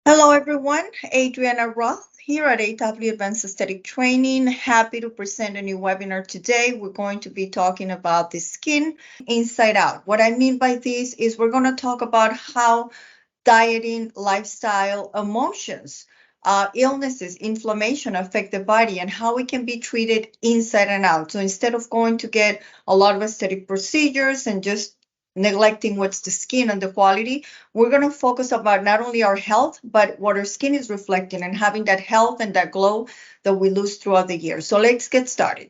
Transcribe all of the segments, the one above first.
Hello everyone, Adriana Wroth here at AW Advanced Aesthetic Training. Happy to present a new webinar today. We're going to be talking about the skin inside out. What I mean by this is we're going to talk about how dieting, lifestyle, emotions, illnesses, inflammation affect the body and how it can be treated inside and out. So instead of going to get a lot of aesthetic procedures and just neglecting what's the skin and the quality, we're going to focus about not only our health, but what our skin is reflecting and having that health and that glow that we lose throughout the year. So let's get started.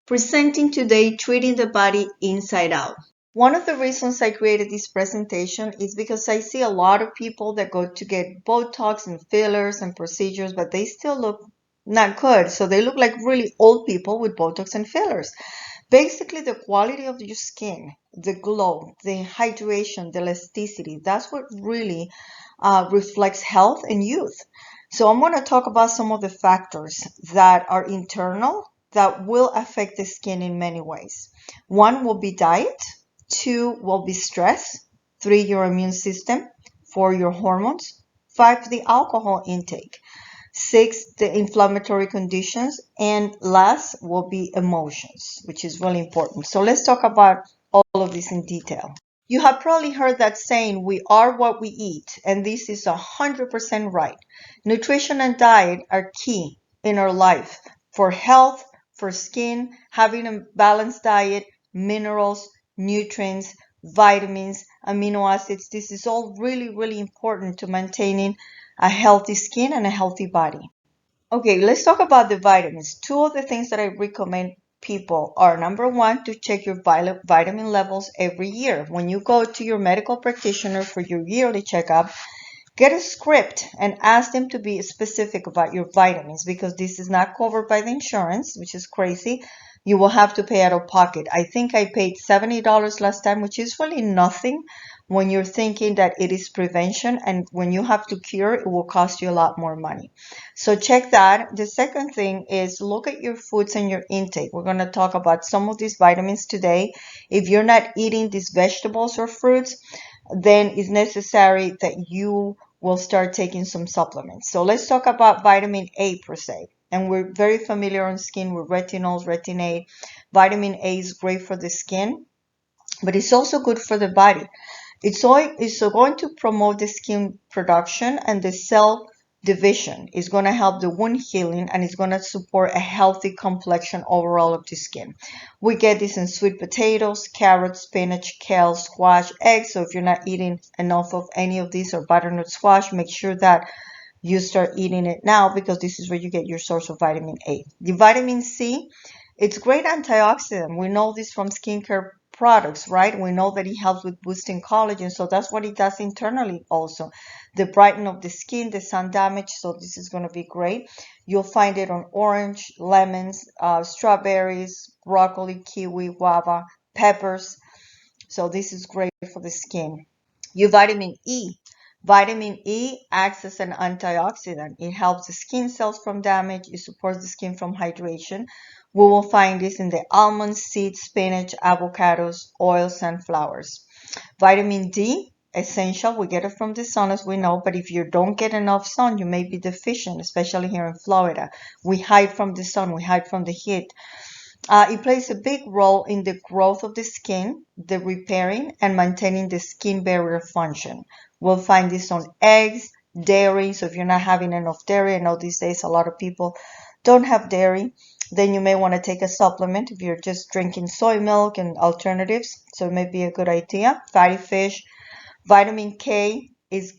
Presenting today, treating the body inside out. One of the reasons I created this presentation is because I see a lot of people that go to get Botox and fillers and procedures, but they still look not good. So they look like really old people with Botox and fillers. Basically, the quality of your skin, the glow, the hydration, the elasticity, that's what really reflects health and youth. So I'm going to talk about some of the factors that are internal that will affect the skin in many ways. One will be diet. Two will be stress. Three, your immune system. Four, your hormones. Five, the alcohol intake. Six, the inflammatory conditions. And last will be emotions, which is really important. So let's talk about all of this in detail. You have probably heard that saying, we are what we eat, and this is 100% right. Nutrition and diet are key in our life for health, for skin, having a balanced diet, minerals, nutrients, vitamins, amino acids. This is all really, really important to maintaining a healthy skin and a healthy body. Okay, let's talk about the vitamins. Two of the things that I recommend people are number one, to check your vitamin levels every year. When you go to your medical practitioner for your yearly checkup, get a script and ask them to be specific about your vitamins because this is not covered by the insurance, which is crazy. You will have to pay out of pocket. I think I paid $70 last time, which is really nothing when you're thinking that it is prevention, and when you have to cure, it will cost you a lot more money. So check that. The second thing is look at your foods and your intake. We're going to talk about some of these vitamins today. If you're not eating these vegetables or fruits, then it's necessary that you will start taking some supplements. So let's talk about vitamin A per se. And we're very familiar on skin with retinols, retin-A. Vitamin A is great for the skin, but it's also good for the body. It's going to promote the skin production and the cell division. It's going to help the wound healing, and it's going to support a healthy complexion overall of the skin. We get this in sweet potatoes, carrots, spinach, kale, squash, eggs. So if you're not eating enough of any of these or butternut squash, make sure that you start eating it now because this is where you get your source of vitamin A. The vitamin C, it's great antioxidant. We know this from skincare products, right? We know that it helps with boosting collagen. So that's what it does internally also. The brighten of the skin, the sun damage. So this is going to be great. You'll find it on orange, lemons, strawberries, broccoli, kiwi, guava, peppers. So this is great for the skin. Your vitamin E. Vitamin E acts as an antioxidant. It helps the skin cells from damage. It supports the skin from hydration. We will find this in the almonds, seeds, spinach, avocados, oil, sunflowers. Vitamin D, essential. We get it from the sun, as we know, but if you don't get enough sun, you may be deficient, especially here in Florida. We hide from the sun. We hide from the heat. It plays a big role in the growth of the skin, the repairing, and maintaining the skin barrier function. We'll find this on eggs, dairy. So if you're not having enough dairy, I know these days a lot of people don't have dairy, then you may want to take a supplement if you're just drinking soy milk and alternatives. So it may be a good idea. Fatty fish. Vitamin K is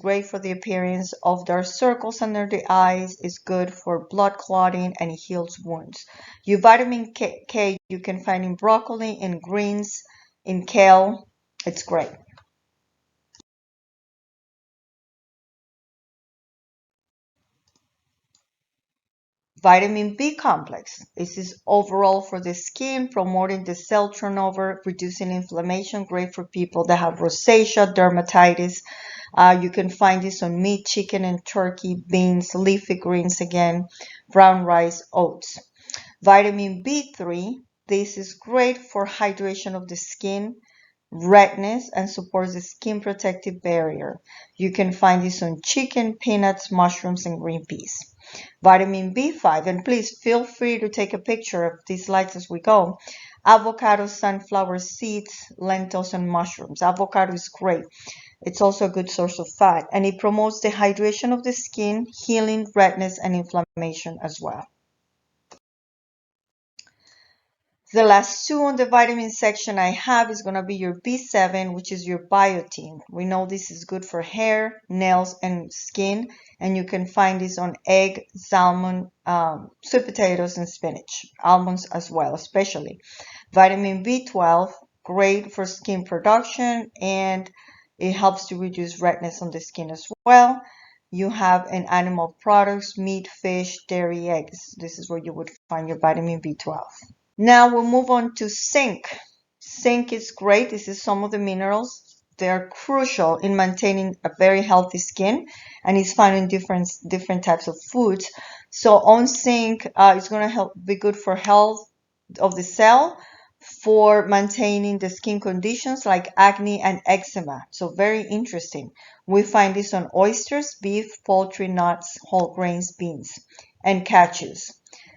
great for the appearance of dark circles under the eyes. It's good for blood clotting, and it heals wounds. Your vitamin K you can find in broccoli, in greens, in kale. It's great. Vitamin B complex. This is overall for the skin, promoting the cell turnover, reducing inflammation, great for people that have rosacea, dermatitis. You can find this on meat, chicken, and turkey, beans, leafy greens again, brown rice, oats. Vitamin B3, this is great for hydration of the skin, redness, and supports the skin protective barrier. You can find this on chicken, peanuts, mushrooms, and green peas. Vitamin B5, and please feel free to take a picture of these slides as we go. Avocado, sunflower seeds, lentils, and mushrooms. Avocado is great. It's also a good source of fat, and it promotes the hydration of the skin, healing, redness, and inflammation as well. The last two on the vitamin section I have is going to be your B7, which is your biotin. We know this is good for hair, nails, and skin, and you can find this on egg, salmon, sweet potatoes, and spinach. Almonds as well, especially. Vitamin B12, great for skin production, and it helps to reduce redness on the skin as well. You have in animal products, meat, fish, dairy, eggs. This is where you would find your vitamin B12. Now we'll move on to zinc. Zinc is great. This is some of the minerals. They are crucial in maintaining a very healthy skin, and it's found in different types of foods. So on zinc, it's going to help be good for health of the cell, for maintaining the skin conditions like acne and eczema. So very interesting. We find this on oysters, beef, poultry, nuts, whole grains, beans, and cashews.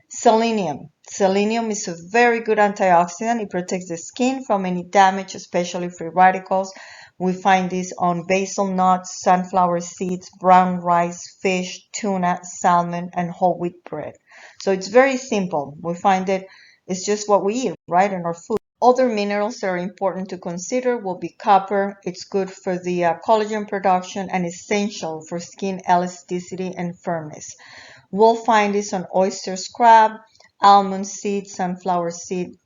Selenium. Selenium is a very good antioxidant. It protects the skin from any damage, especially free radicals. We find this on basil nuts, sunflower seeds, brown rice, fish, tuna, salmon, and whole wheat bread. So it's very simple. We find it, it's just what we eat, right, in our food. Other minerals that are important to consider will be copper. It's good for the collagen production and essential for skin elasticity and firmness. We'll find this on oysters, crab, almond seed, sunflower seed,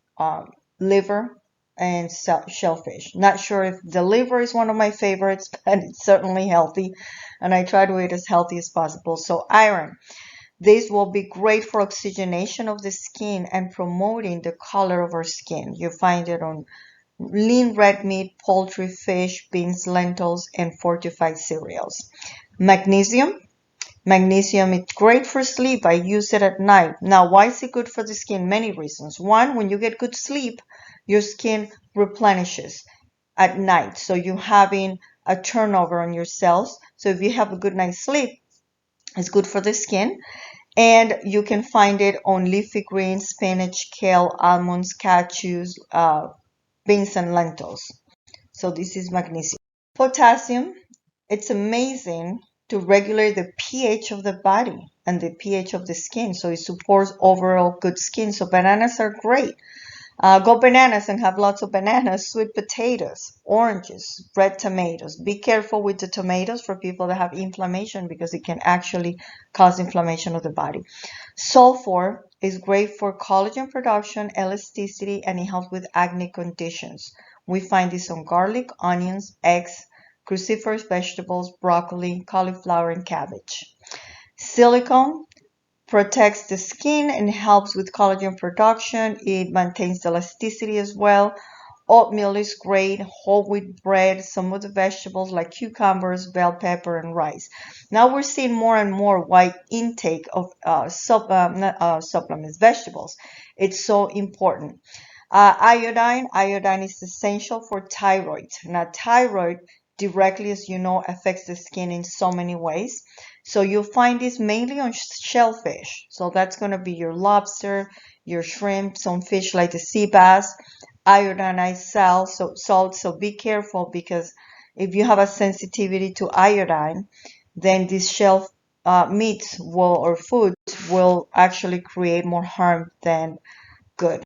liver, and shellfish. Not sure if the liver is one of my favorites, but it's certainly healthy, and I try to eat as healthy as possible. So iron. This will be great for oxygenation of the skin and promoting the color of our skin. You find it on lean red meat, poultry, fish, beans, lentils, and fortified cereals. Magnesium. Magnesium is great for sleep. I use it at night. Now, why is it good for the skin? Many reasons. One, when you get good sleep, your skin replenishes at night. So you're having a turnover on your cells. So if you have a good night's sleep, it's good for the skin. And you can find it on leafy greens, spinach, kale, almonds, cashews, beans, and lentils. So this is magnesium. Potassium, it's amazing to regulate the pH of the body and the pH of the skin. So it supports overall good skin. So bananas are great. Go bananas and have lots of bananas, sweet potatoes, oranges, red tomatoes. Be careful with the tomatoes for people that have inflammation because it can actually cause inflammation of the body. Sulfur is great for collagen production, elasticity, and it helps with acne conditions. We find this on garlic, onions, eggs, cruciferous vegetables, broccoli, cauliflower, and cabbage. Silicone protects the skin and helps with collagen production. It maintains the elasticity as well. Oatmeal is great, whole wheat bread, some of the vegetables like cucumbers, bell pepper, and rice. Now we're seeing more and more wide intake of supplements, vegetables. It's so important. Iodine is essential for thyroid. Now, thyroid directly, as you know, affects the skin in so many ways. So you'll find this mainly on shellfish. So that's going to be your lobster, your shrimp, some fish like the sea bass, iodinized salt. So be careful because if you have a sensitivity to iodine, then these shell meats or foods will actually create more harm than good.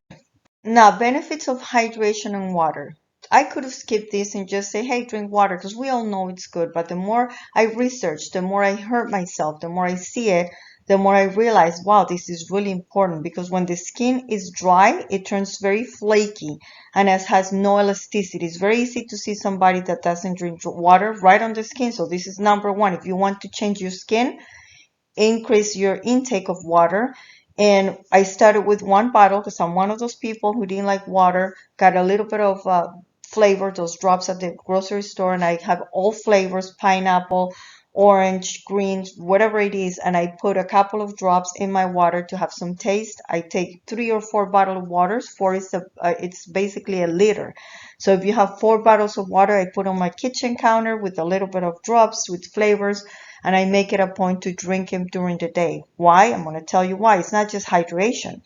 Now, benefits of hydration and water. I could have skipped this and just say, hey, drink water, because we all know it's good. But the more I research, the more I hurt myself, the more I see it, the more I realize, wow, this is really important. Because when the skin is dry, it turns very flaky and has no elasticity. It's very easy to see somebody that doesn't drink water right on the skin. So this is number one. If you want to change your skin, increase your intake of water. And I started with one bottle because I'm one of those people who didn't like water, got a little bit of flavor, those drops at the grocery store, and I have all flavors, pineapple, orange, green, whatever it is, and I put a couple of drops in my water to have some taste. I take 3 or 4 bottles of waters. It's basically a liter. So if you have 4 bottles of water, I put on my kitchen counter with a little bit of drops with flavors, and I make it a point to drink them during the day. Why? I'm going to tell you why. It's not just hydration.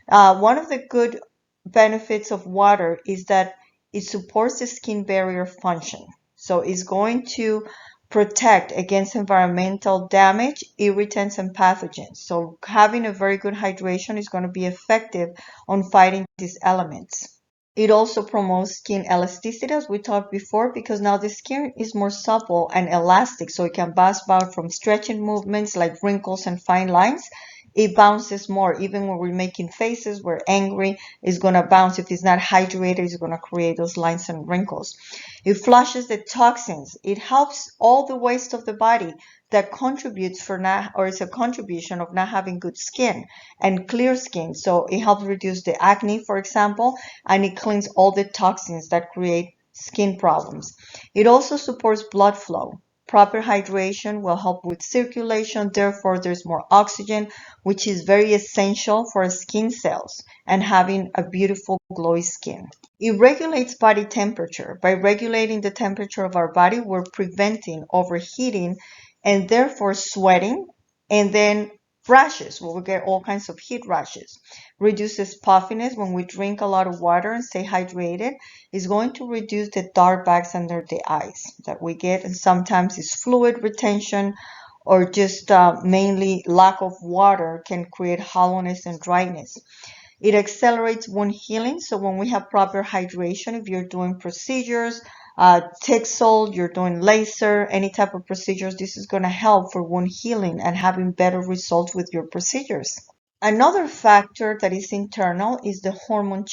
One of the good benefits of water is that it supports the skin barrier function. So it's going to protect against environmental damage, irritants, and pathogens. So having a very good hydration is going to be effective on fighting these elements. It also promotes skin elasticity, as we talked before, because now the skin is more supple and elastic, so it can bounce back from stretching movements like wrinkles and fine lines. It bounces more, even when we're making faces, we're angry, it's going to bounce. If it's not hydrated, it's going to create those lines and wrinkles. It flushes the toxins. It helps all the waste of the body that contributes for not, or is a contribution of not having good skin and clear skin. So it helps reduce the acne, for example, and it cleans all the toxins that create skin problems. It also supports blood flow. Proper hydration will help with circulation, therefore there's more oxygen, which is very essential for skin cells and having a beautiful glowy skin. It regulates body temperature. By regulating the temperature of our body, we're preventing overheating and therefore sweating, and then rashes, where we get all kinds of heat rashes. Reduces puffiness when we drink a lot of water and stay hydrated. Is going to reduce the dark bags under the eyes that we get, and sometimes it's fluid retention or just mainly lack of water can create hollowness and dryness. It accelerates wound healing. So when we have proper hydration, if you're doing procedures, Tixel, you're doing laser, any type of procedures, this is going to help for wound healing and having better results with your procedures. Another factor that is internal is the hormonal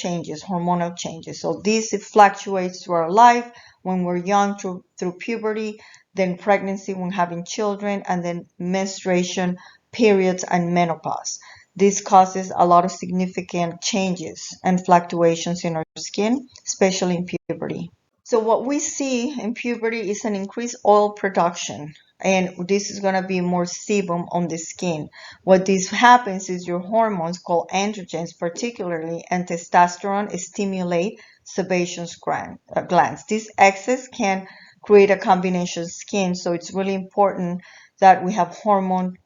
changes. So this it fluctuates through our life when we're young through puberty, then pregnancy when having children, and then menstruation, periods, and menopause. This causes a lot of significant changes and fluctuations in our skin, especially in puberty. So what we see in puberty is an increased oil production, and this is going to be more sebum on the skin. What this happens is your hormones called androgens, particularly and testosterone, stimulate sebaceous glands. This excess can create a combination skin, so it's really important that we have hormone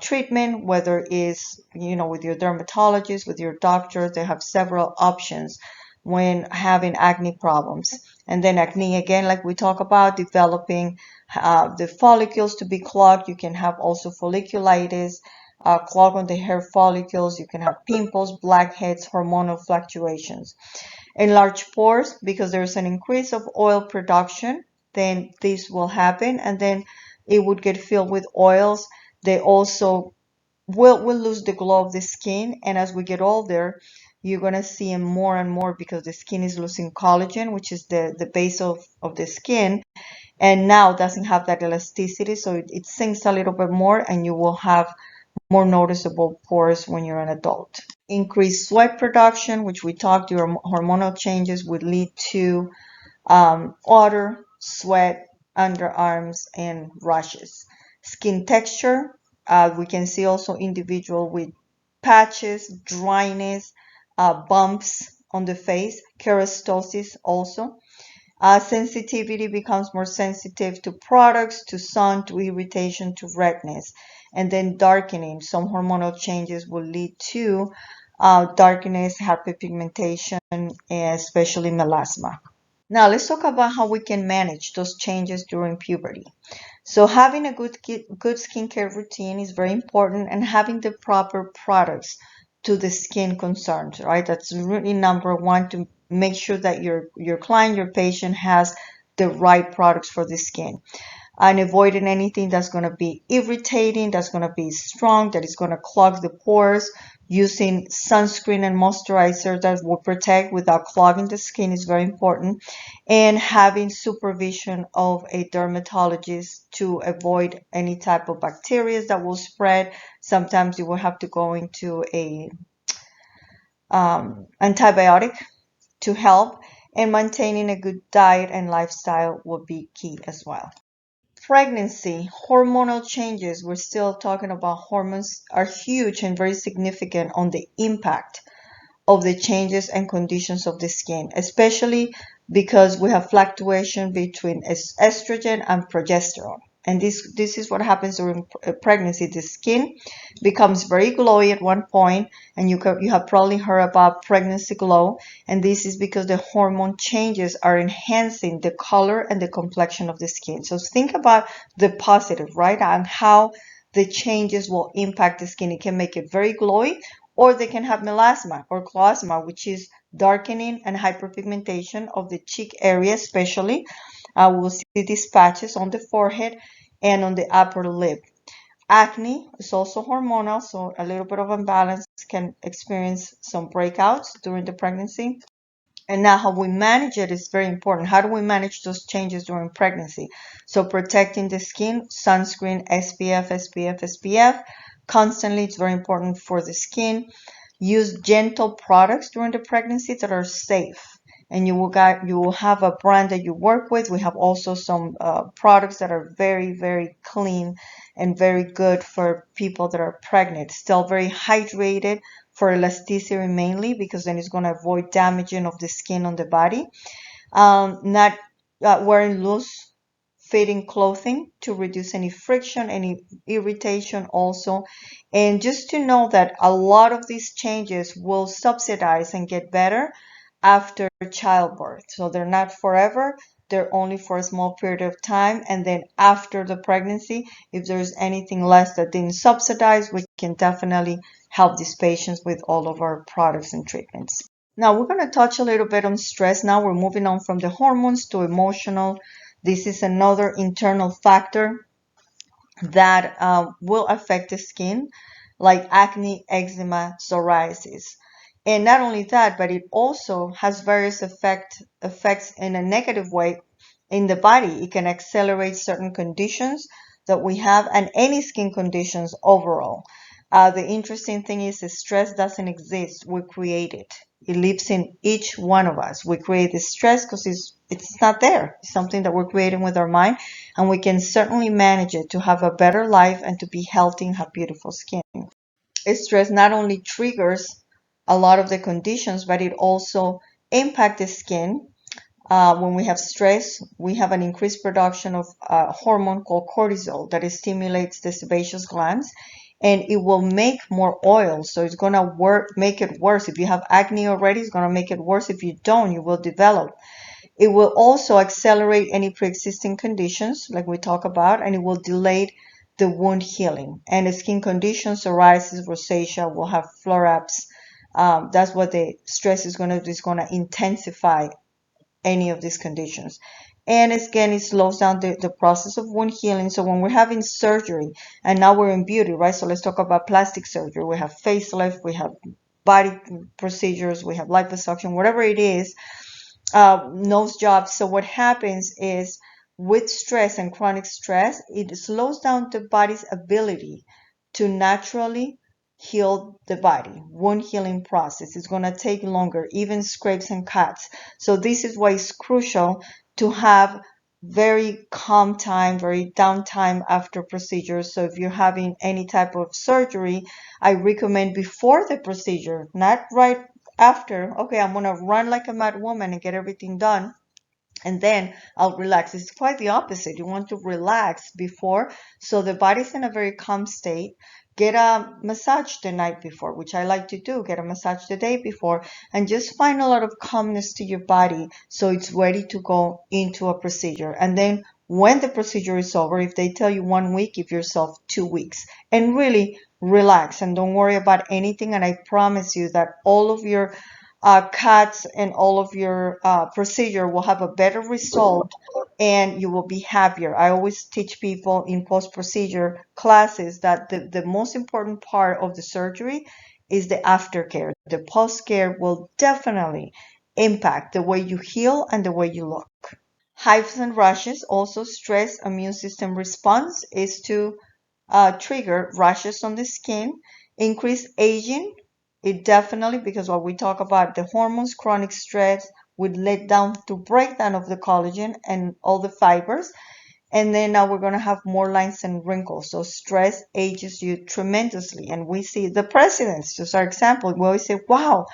treatment, whether it's with your dermatologist, with your doctor. They have several options when having acne problems. And then acne, again, like we talk about, developing the follicles to be clogged. You can have also folliculitis, clog on the hair follicles. You can have pimples, blackheads, hormonal fluctuations. Enlarged pores, because there's an increase of oil production, then this will happen, and then it would get filled with oils. They also will lose the glow of the skin, and as we get older, you're going to see them more and more because the skin is losing collagen, which is the base of the skin, and now doesn't have that elasticity, so it sinks a little bit more, and you will have more noticeable pores when you're an adult. Increased sweat production, which we talked, your hormonal changes would lead to odor, sweat, underarms, and rashes. Skin texture, we can see also individual with patches, dryness, bumps on the face, keratosis also. Sensitivity becomes more sensitive to products, to sun, to irritation, to redness. And then darkening. Some hormonal changes will lead to darkness, hyperpigmentation, especially melasma. Now let's talk about how we can manage those changes during puberty. So having a good skincare routine is very important, and having the proper products to the skin concerns, right? That's really number one, to make sure that your client, your patient has the right products for the skin, and avoiding anything that's going to be irritating, that's going to be strong, that is going to clog the pores. Using sunscreen and moisturizer that will protect without clogging the skin is very important, and having supervision of a dermatologist to avoid any type of bacteria that will spread. Sometimes you will have to go into a antibiotic to help, and maintaining a good diet and lifestyle will be key as well. pregnancy, hormonal changes, we're still talking about hormones, are huge and very significant on the impact of the changes and conditions of the skin, especially because we have fluctuation between estrogen and progesterone. And this is what happens during pregnancy. The skin becomes very glowy at one point, and you have probably heard about pregnancy glow. And this is because the hormone changes are enhancing the color and the complexion of the skin. So think about the positive, right? And how the changes will impact the skin. It can make it very glowy, or they can have melasma or chloasma, which is darkening and hyperpigmentation of the cheek area, especially. We'll see these patches on the forehead and on the upper lip. Acne is also hormonal, so a little bit of imbalance can experience some breakouts during the pregnancy. And now how we manage it is very important. How do we manage those changes during pregnancy? So protecting the skin, sunscreen, SPF, SPF, SPF. Constantly, it's very important for the skin. Use gentle products during the pregnancy that are safe. And you will have a brand that you work with. We have also some products that are very, very clean and very good for people that are pregnant. Still very hydrated for elasticity mainly, because then it's going to avoid damaging of the skin on the body. Not wearing loose fitting clothing to reduce any friction, any irritation also. And just to know that a lot of these changes will subsidize and get better after childbirth. So they're not forever, they're only for a small period of time. And then after the pregnancy, if there's anything less that didn't subsidize, we can definitely help these patients with all of our products and treatments. Now we're going to touch a little bit on stress. Now we're moving on from the hormones to emotional. This is another internal factor that will affect the skin, like acne, eczema, psoriasis. And not only that, but it also has various effects in a negative way in the body. It can accelerate certain conditions that we have and any skin conditions overall. The interesting thing is that stress doesn't exist. We create it. It lives in each one of us. We create the stress because it's not there. It's something that we're creating with our mind, and we can certainly manage it to have a better life and to be healthy and have beautiful skin. Stress not only triggers a lot of the conditions, but it also impacts the skin. When we have stress, we have an increased production of a hormone called cortisol that stimulates the sebaceous glands, and it will make more oil. So it's going to make it worse. If you have acne already, it's going to make it worse. If you don't, you will develop. It will also accelerate any pre-existing conditions like we talk about, and it will delay the wound healing. And the skin conditions, psoriasis, rosacea, will have flare-ups. That's what the stress is going to do. It's going to intensify any of these conditions. And again, it slows down the process of wound healing. So when we're having surgery, and now we're in beauty, right? So let's talk about plastic surgery. We have facelift, we have body procedures, we have liposuction, whatever it is, nose jobs. So what happens is with stress and chronic stress, it slows down the body's ability to naturally heal the body. Wound healing process is going to take longer, even scrapes and cuts. So this is why it's crucial to have very calm time, very downtime after procedures. So if you're having any type of surgery, I recommend before the procedure, not right after. Okay, I'm going to run like a mad woman and get everything done, and then I'll relax. It's quite the opposite. You want to relax before, so the body's in a very calm state. Get a massage the night before, which I like to do. Get a massage the day before, and just find a lot of calmness to your body so it's ready to go into a procedure. And then when the procedure is over, if they tell you 1 week, give yourself 2 weeks and really relax and don't worry about anything. And I promise you that all of your cuts and all of your procedure will have a better result, and you will be happier. I always teach people in post-procedure classes that the most important part of the surgery is the aftercare. The post-care will definitely impact the way you heal and the way you look. Hives and rashes, also stress immune system response is to trigger rashes on the skin, increase aging. It definitely, because what we talk about, the hormones, chronic stress would lead down to breakdown of the collagen and all the fibers, And then now we're going to have more lines and wrinkles. So stress ages you tremendously. And we see the presidents, just our example, we always say, wow,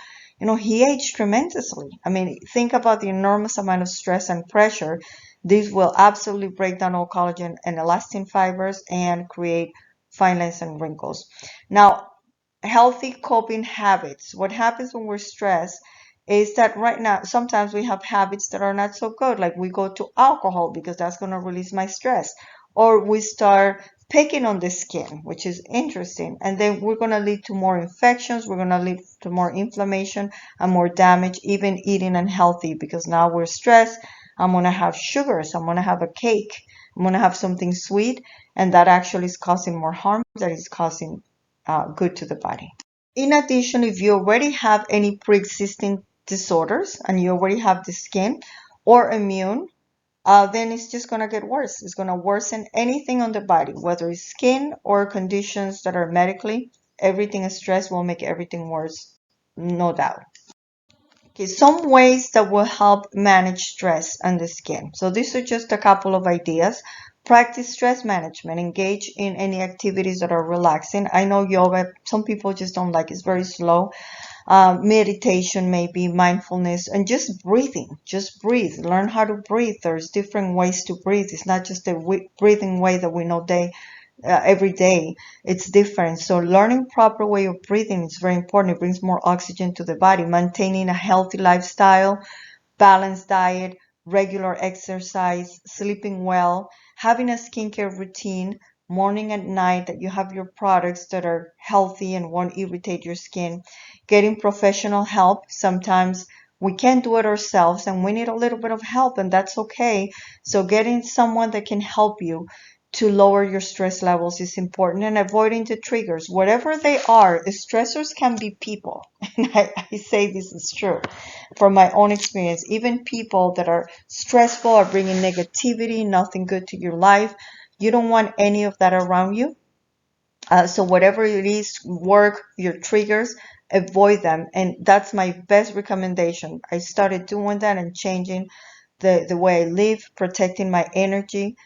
he aged tremendously. I mean, think about the enormous amount of stress and pressure. This will absolutely break down all collagen and elastin fibers and create fine lines and wrinkles. Now, healthy coping habits. What happens when we're stressed is that right now, sometimes we have habits that are not so good, like we go to alcohol because that's going to release my stress, or we start picking on the skin, which is interesting. And then we're going to lead to more infections, we're going to lead to more inflammation and more damage, even eating unhealthy, because now we're stressed. I'm going to have sugars, I'm going to have a cake, I'm going to have something sweet, and that actually is causing more harm that is causing good to the body. In addition, if you already have any pre-existing disorders and you already have the skin or immune, then it's just going to get worse. It's going to worsen anything on the body, whether it's skin or conditions that are medically. Everything is stress will make everything worse, no doubt. Okay, some ways that will help manage stress on the skin. So these are just a couple of ideas. Practice stress management. Engage in any activities that are relaxing. I know yoga, some people just don't like it. It's very slow. Meditation, maybe mindfulness, and just breathing. Just breathe. Learn how to breathe. There's different ways to breathe. It's not just the breathing way that we know every day. It's different. So learning proper way of breathing is very important. It brings more oxygen to the body. Maintaining a healthy lifestyle, balanced diet, regular exercise, sleeping well, having a skincare routine, morning and night, that you have your products that are healthy and won't irritate your skin, getting professional help. Sometimes we can't do it ourselves and we need a little bit of help, and that's okay. So getting someone that can help you to lower your stress levels is important, and avoiding the triggers, whatever they are. Stressors can be people. And I say this is true from my own experience. Even people that are stressful are bringing negativity, nothing good to your life. You don't want any of that around you. So whatever it is, work, your triggers, avoid them. And that's my best recommendation. I started doing that and changing the way I live, protecting my energy.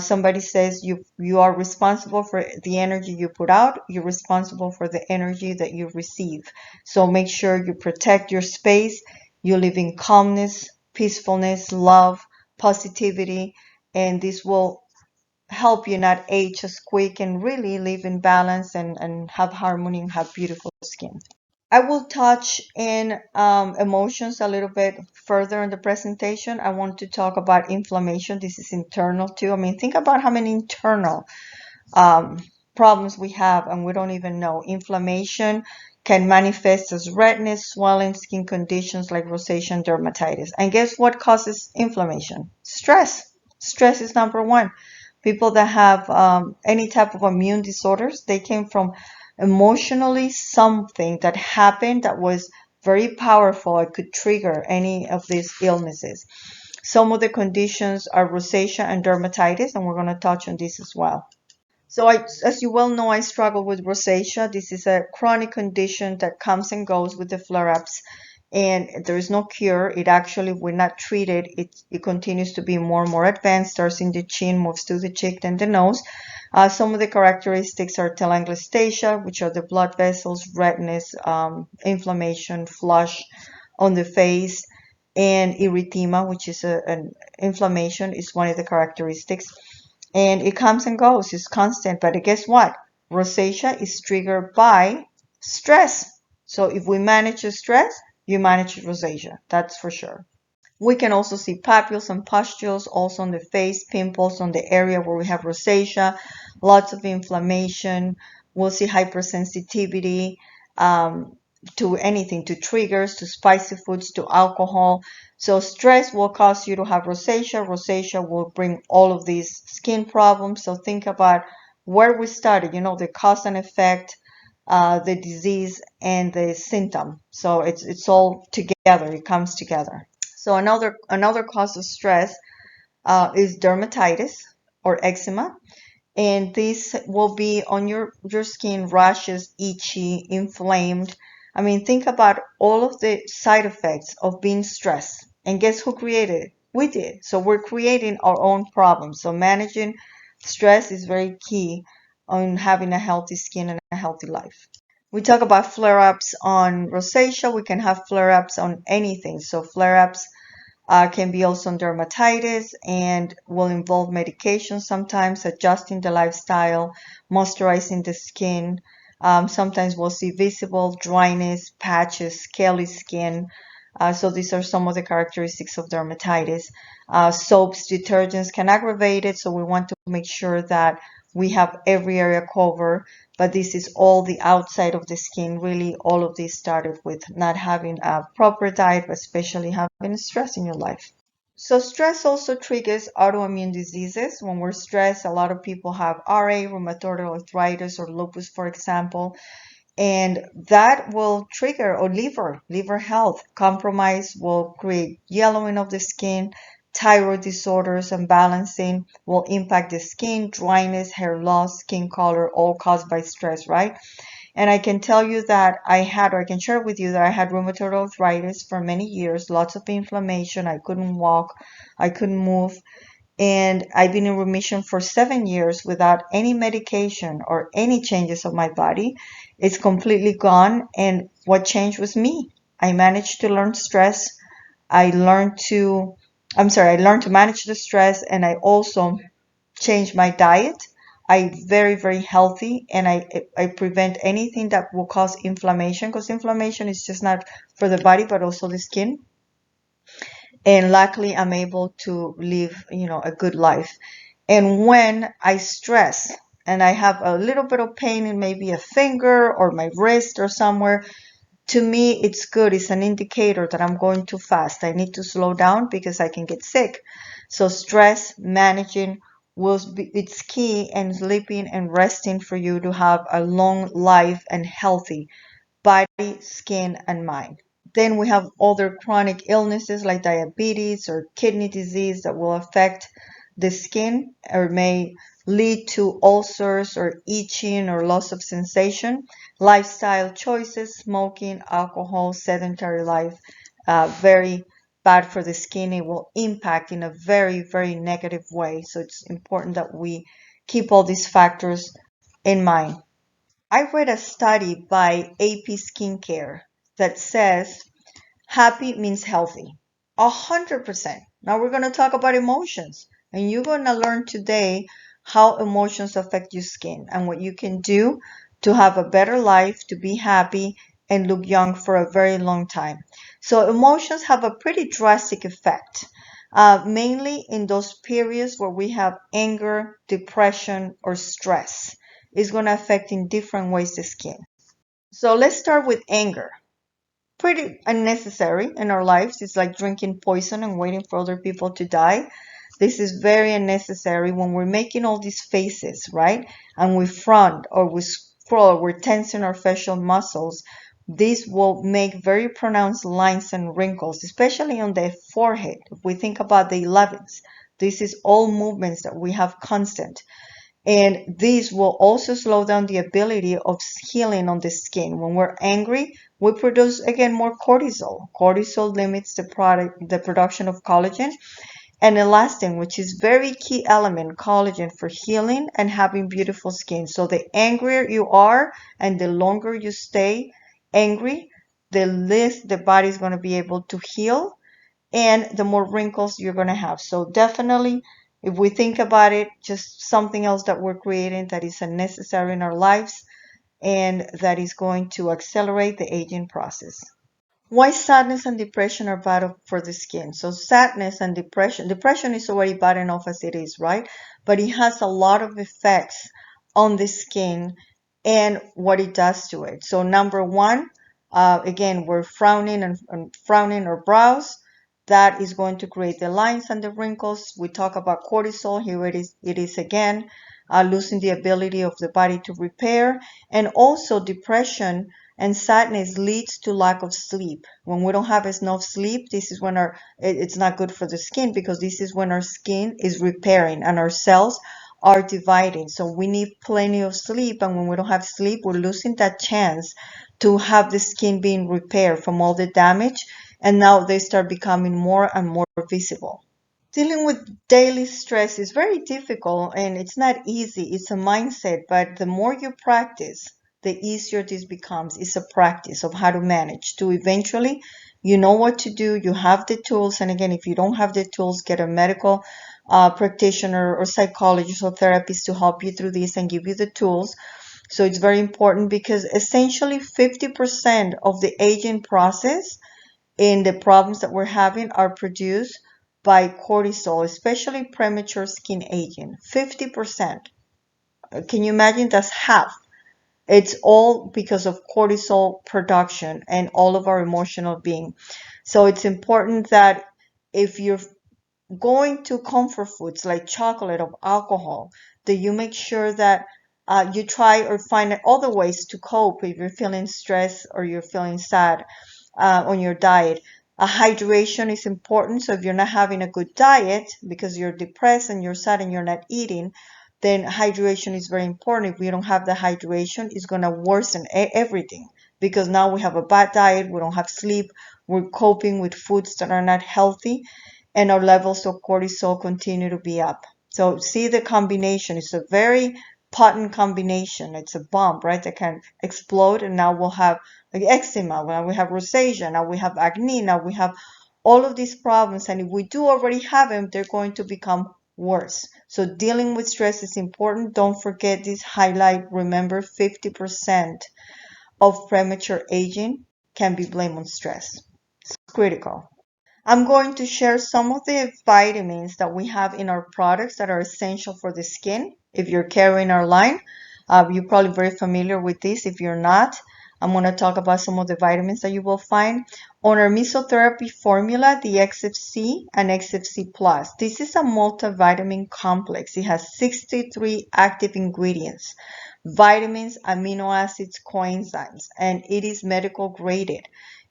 Somebody says you are responsible for the energy you put out. You're responsible for the energy that you receive. So make sure you protect your space. You live in calmness, peacefulness, love, positivity, and this will help you not age as quick and really live in balance and have harmony and have beautiful skin. I will touch in emotions a little bit further in the presentation. I want to talk about inflammation. This is internal too. I mean, think about how many internal um, problems we have and we don't even know. Inflammation can manifest as redness, swelling, skin conditions like rosacea and dermatitis. And guess what causes inflammation? Stress. Stress is number one. People that have any type of immune disorders, they came from emotionally something that happened that was very powerful. It could trigger any of these illnesses. Some of the conditions are rosacea and dermatitis, and we're going to touch on this as well. So as you well know, I struggle with rosacea. This is a chronic condition that comes and goes with the flare-ups, and there is no cure. It actually, when not treated, it continues to be more and more advanced, starts in the chin, moves to the cheek, then the nose. Some of the characteristics are telangiectasia, which are the blood vessels, redness, inflammation, flush on the face, and erythema, which is an inflammation, is one of the characteristics. And it comes and goes, it's constant. But guess what? Rosacea is triggered by stress. So if we manage the stress, you manage rosacea, that's for sure. We can also see papules and pustules also on the face, pimples on the area where we have rosacea, lots of inflammation. We'll see hypersensitivity to anything, to triggers, to spicy foods, to alcohol. So stress will cause you to have rosacea. Rosacea will bring all of these skin problems. So think about where we started, the cause and effect, the disease and the symptom. So it's all together, it comes together. So another cause of stress is dermatitis or eczema, and this will be on your skin, rashes, itchy, inflamed. I mean, think about all of the side effects of being stressed. And guess who created it? We did. So we're creating our own problems. So managing stress is very key on having a healthy skin and a healthy life. We talk about flare-ups on rosacea. We can have flare-ups on anything. So flare-ups can be also on dermatitis and will involve medication sometimes, adjusting the lifestyle, moisturizing the skin. Sometimes we'll see visible dryness, patches, scaly skin. So these are some of the characteristics of dermatitis. Soaps, detergents can aggravate it, so we want to make sure that we have every area covered. But this is all the outside of the skin. Really, all of this started with not having a proper diet, but especially having stress in your life. So stress also triggers autoimmune diseases. When we're stressed, a lot of people have RA, rheumatoid arthritis, or lupus, for example, and that will trigger or liver health compromise will create yellowing of the skin. Thyroid disorders and balancing will impact the skin, dryness, hair loss, skin color, all caused by stress, right? And I can tell you that I can share with you that I had rheumatoid arthritis for many years, lots of inflammation. I couldn't walk, I couldn't move, and I've been in remission for 7 years without any medication or any changes of my body. It's completely gone. And what changed was me. I managed to learn stress. I learned to, I learned to manage the stress, and I also changed my diet. I very, very healthy, and I prevent anything that will cause inflammation, because inflammation is just not for the body, but also the skin. And luckily I'm able to live, a good life. And when I stress and I have a little bit of pain in maybe a finger or my wrist or somewhere, to me it's good. It's an indicator that I'm going too fast. I need to slow down because I can get sick. So stress managing it's key, and sleeping and resting for you to have a long life and healthy body, skin, and mind. Then we have other chronic illnesses like diabetes or kidney disease that will affect the skin or may lead to ulcers or itching or loss of sensation. Lifestyle choices, smoking, alcohol, sedentary life, very bad for the skin. It will impact in a very, very negative way. So it's important that we keep all these factors in mind. I read a study by AP Skincare that says happy means healthy. 100%. Now we're going to talk about emotions. And you're going to learn today how emotions affect your skin and what you can do to have a better life, to be happy, and look young for a very long time. So emotions have a pretty drastic effect, mainly in those periods where we have anger, depression, or stress. It's going to affect in different ways the skin. So let's start with anger. Pretty unnecessary in our lives. It's like drinking poison and waiting for other people to die. This is very unnecessary when we're making all these faces, right? And we frown or we scroll, we're tensing our facial muscles. This will make very pronounced lines and wrinkles, especially on the forehead. If we think about the 11s, this is all movements that we have constant. And this will also slow down the ability of healing on the skin. When we're angry, we produce again more cortisol. Cortisol limits the production of collagen and elastin, which is very key element, collagen, for healing and having beautiful skin. So the angrier you are and the longer you stay angry, the less the body is going to be able to heal and the more wrinkles you're going to have. So definitely, if we think about it, just something else that we're creating that is unnecessary in our lives and that is going to accelerate the aging process. Why sadness and depression are bad for the skin? So sadness and depression is already bad enough as it is, right? But it has a lot of effects on the skin and what it does to it. So number one, again, we're frowning and frowning our brows. That is going to create the lines and the wrinkles. We talk about cortisol. Here it is again, losing the ability of the body to repair. And also depression and sadness leads to lack of sleep. When we don't have enough sleep, this is when it's not good for the skin, because this is when our skin is repairing and our cells are dividing. So we need plenty of sleep. And when we don't have sleep, we're losing that chance to have the skin being repaired from all the damage. And now they start becoming more and more visible. Dealing with daily stress is very difficult and it's not easy. It's a mindset, but the more you practice, the easier this becomes. It's a practice of how to manage to eventually you know what to do, you have the tools. And again, if you don't have the tools, get a medical practitioner or psychologist or therapist to help you through this and give you the tools. So it's very important because essentially 50% of the aging process in the problems that we're having are produced by cortisol, especially premature skin aging. 50%. Can you imagine? That's half. It's all because of cortisol production and all of our emotional being. So it's important that if you're going to comfort foods like chocolate or alcohol, that you make sure that you try or find other ways to cope if you're feeling stressed or you're feeling sad on your diet. Hydration is important. So if you're not having a good diet because you're depressed and you're sad and you're not eating, then hydration is very important. If we don't have the hydration, it's going to worsen everything because now we have a bad diet, we don't have sleep, we're coping with foods that are not healthy, and our levels of cortisol continue to be up. So see the combination. It's a very potent combination. It's a bomb, right? That can explode, and now we'll have like eczema, now we have rosacea, now we have acne, now we have all of these problems. And if we do already have them, they're going to become worse. So dealing with stress is important. Don't forget this highlight. Remember, 50% of premature aging can be blamed on stress. It's critical. I'm going to share some of the vitamins that we have in our products that are essential for the skin. If you're carrying our line, you're probably very familiar with this. If you're not, I'm going to talk about some of the vitamins that you will find. On our mesotherapy formula, the XFC and XFC Plus. This is a multivitamin complex. It has 63 active ingredients, vitamins, amino acids, coenzymes, and it is medical graded.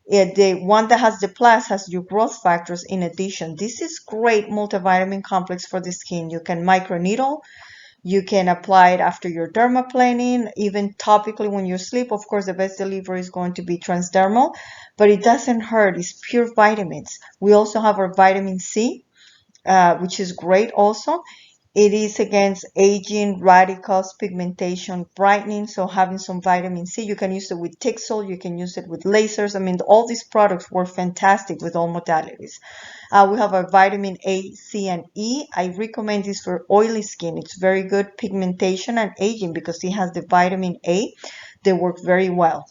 The one that has the plus has your growth factors in addition. This is great multivitamin complex for the skin. You can microneedle, you can apply it after your dermaplaning, even topically when you sleep. Of course, the best delivery is going to be transdermal, but it doesn't hurt. It's pure vitamins. We also have our vitamin C, which is great also. It is against aging, radicals, pigmentation, brightening. So having some vitamin C, you can use it with Tixel, you can use it with lasers. I mean, all these products work fantastic with all modalities. We have our vitamin A, C, and E. I recommend this for oily skin. It's very good pigmentation and aging because it has the vitamin A. They work very well.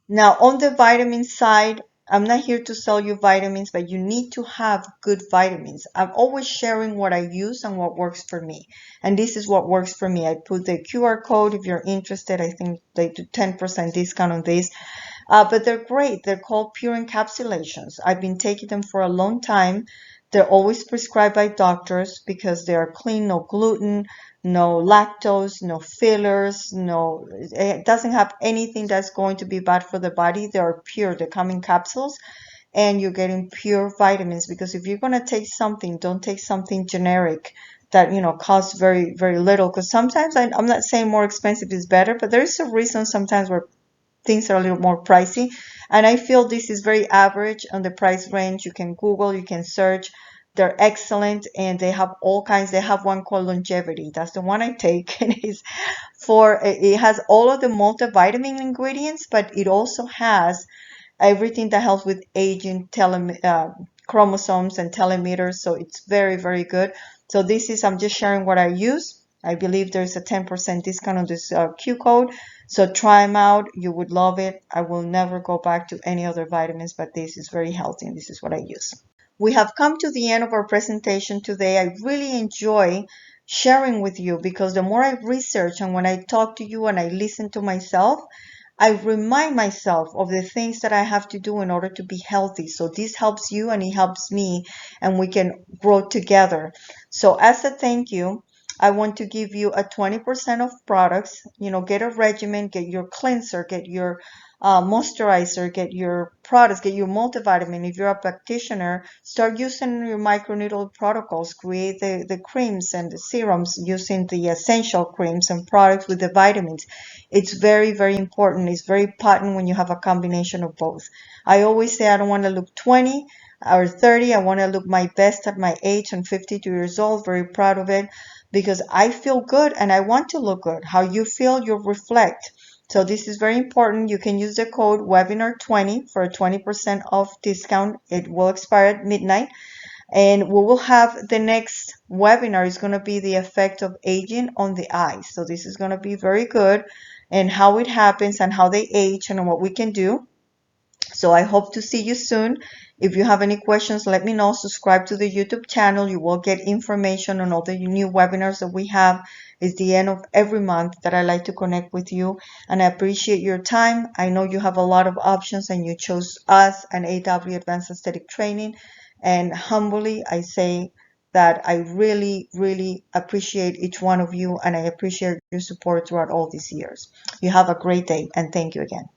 Now, on the vitamin side, I'm not here to sell you vitamins, but you need to have good vitamins. I'm always sharing what I use and what works for me. And this is what works for me. I put the QR code if you're interested. I think they do 10% discount on this. But they're great. They're called pure encapsulations. I've been taking them for a long time. They're always prescribed by doctors because they are clean, no gluten, no lactose, no fillers, no, it doesn't have anything that's going to be bad for the body. They are pure. They come in capsules and you're getting pure vitamins because if you're going to take something, don't take something generic that, costs very, very little. Because sometimes I'm not saying more expensive is better, but there is a reason sometimes where things are a little more pricey. And I feel this is very average on the price range. You can Google, you can search. They're excellent and they have all kinds. They have one called Longevity. That's the one I take. And it has all of the multivitamin ingredients, but it also has everything that helps with aging, chromosomes and telemeters. So it's very, very good. So I'm just sharing what I use. I believe there's a 10% discount on this Q code. So try them out. You would love it. I will never go back to any other vitamins, but this is very healthy and this is what I use. We have come to the end of our presentation today. I really enjoy sharing with you because the more I research and when I talk to you and I listen to myself, I remind myself of the things that I have to do in order to be healthy. So this helps you and it helps me and we can grow together. So as a thank you, I want to give you a 20% of products. Get a regimen, get your cleanser, get your moisturizer, get your products, get your multivitamin. If you're a practitioner, start using your microneedle protocols, create the creams and the serums using the essential creams and products with the vitamins. It's very, very important. It's very potent when you have a combination of both. I always say I don't want to look 20. or 30. I want to look my best at my age. I'm 52 years old, very proud of it because I feel good and I want to look good. How you feel, you reflect. So this is very important. You can use the code webinar20 for a 20% off discount. It will expire at midnight. And we will have the next webinar is going to be the effect of aging on the eyes. So this is going to be very good and how it happens and how they age and what we can do. So I hope to see you soon. If you have any questions, let me know. Subscribe to the YouTube channel. You will get information on all the new webinars that we have. It's the end of every month that I like to connect with you. And I appreciate your time. I know you have a lot of options and you chose us and AW Advanced Aesthetic Training. And humbly, I say that I really, really appreciate each one of you and I appreciate your support throughout all these years. You have a great day and thank you again.